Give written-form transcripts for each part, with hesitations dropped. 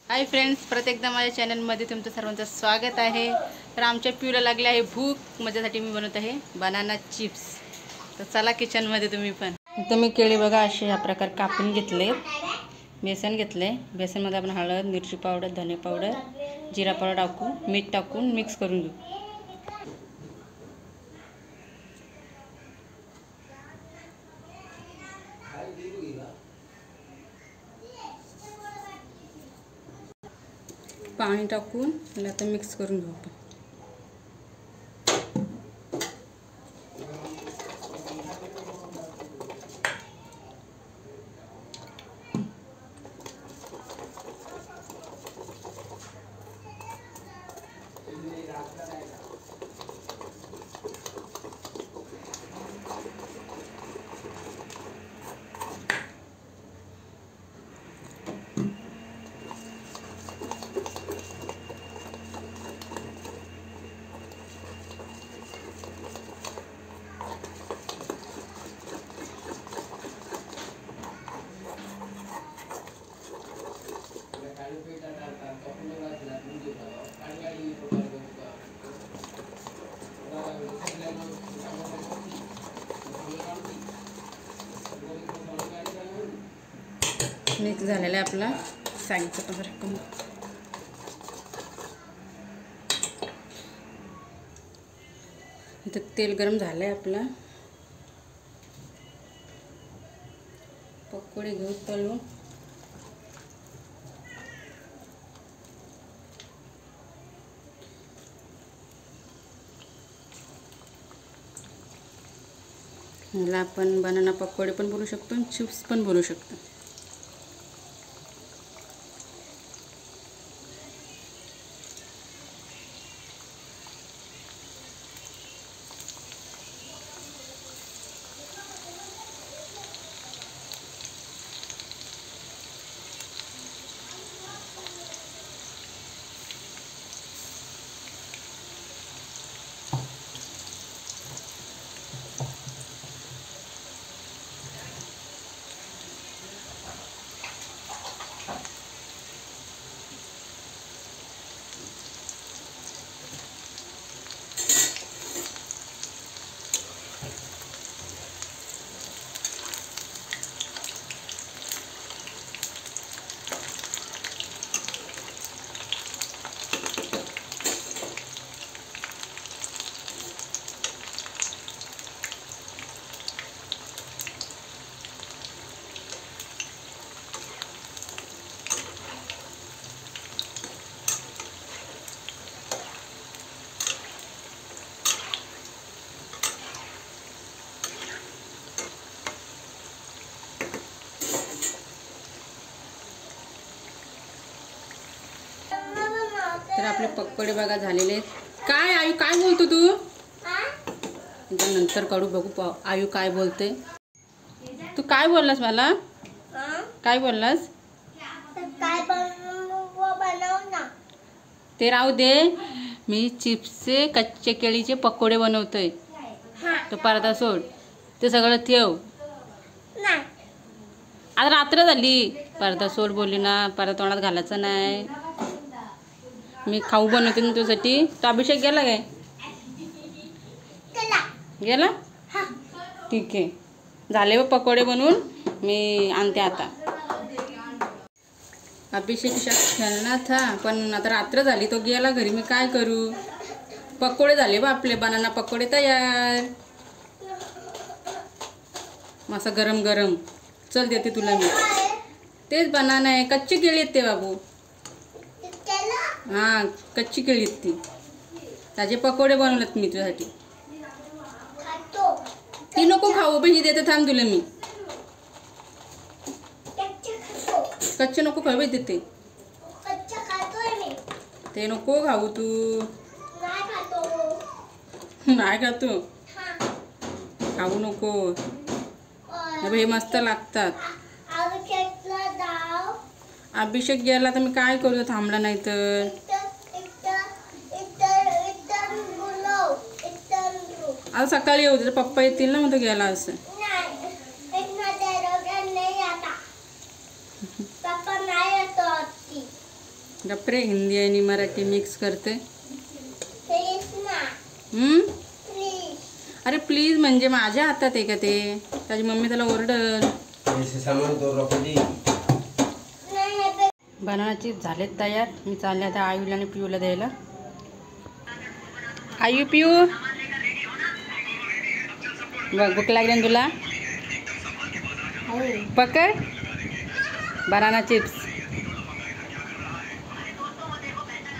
Hi friends, परत एकदा माझ्या चॅनलमध्ये तुमचं सर्वांचं स्वागत आहे। तर आमच्या पिऊला लागली आहे भूक, माझ्यासाठी मी बनवत आहे बनाना चिप्स। तर चला किचनमध्ये तुम्ही पण। इथं मी केळी बघा असे ह्या प्रकार कापून घेतले, बेसन घेतले, बेसनमध्ये आपण हळद, मिरची पावडर, धने पावडर, जिरा पावडर टाकून मीठ टाकून मिक्स करून घेऊ। पाणी टाकून आता मिक्स करून घेऊ आपण। मिक्स झालेला आहे आपला साईडचा पदार्थ कमी। इथं तेल गरम झालं आहे आपला, पकोडे घेऊ तळून। ह्याला आपण बनाना पकोडे पण बनवू शकतो आणि चिप्स पण बनवू शकतो। तर आपले पकोडे बघा झालेले आहेत। काय आयु काय बोलतो तू? नंतर काढू बघू आयु काय बोलते। तू काय बोललास मला? काय बोललास? ते राहू दे, मी चिप्सचे कच्चे केळीचे पकोडे बनवतोय। तो पडदा सोड, ते सगळं ठेव। आज रात्र झाली, पडदा सोड बोलली ना, पडदा तोंडात घालायचं नाही। मी खाऊ बनवते ना तुझ्यासाठी। तो अभिषेक गेला काय? गेला? ठीक आहे, झाले व पकोडे बनवून, मी आणते आता। अभिषेक खेळणार था, पण आता रात्र झाली, तो गेला घरी, मी काय करू। पकोडे झाले बा आपले, बनाना पकोडे तयार, मस्त गरम गरम। चल देते तुला मी। तेच बनाना आहे, कच्ची केळी आहेत ते बाबू। हां, कच्ची केळी आहेत ती, त्याचे पकोडे बनवलेत मी तुझ्यासाठी। ती नको खाऊ, पण ही देते, थांब तुला मी। कच्चे नको खाऊ, देते ते, नको खाऊ तू। नाही खातो, खाऊ नको, हे मस्त लागतात। अभिषेक गेला तर मी काय करू, थांबला नाही तर। आज सकाळी येऊ दे, पप्पा येतील ना, मग तो गेला असं। गप्रे हिंदी आणि मराठी मिक्स करते. अरे प्लीज म्हणजे माझ्या हातात आहे का ते? त्याची मम्मी त्याला ओरडल. बनाना चिप्स झालेत तयार. मी चालले आता आयूला आणि पियूला द्यायला. आयू पियू बघ, भूक लागली ना तुला? पकड बनाना चिप्स.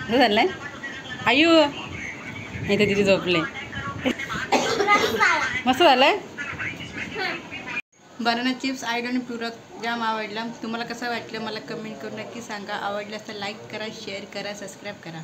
झालंय आयू? इथे तिथे झोपले. मस्त झालंय. बनाना चिप्स आईड आणि पियूला जाम आवडला. तुम्हाला कसं वाटलं मला कमेंट करून नक्की सांगा. आवडलं तर लाईक करा, शेअर करा, सबस्क्राईब करा.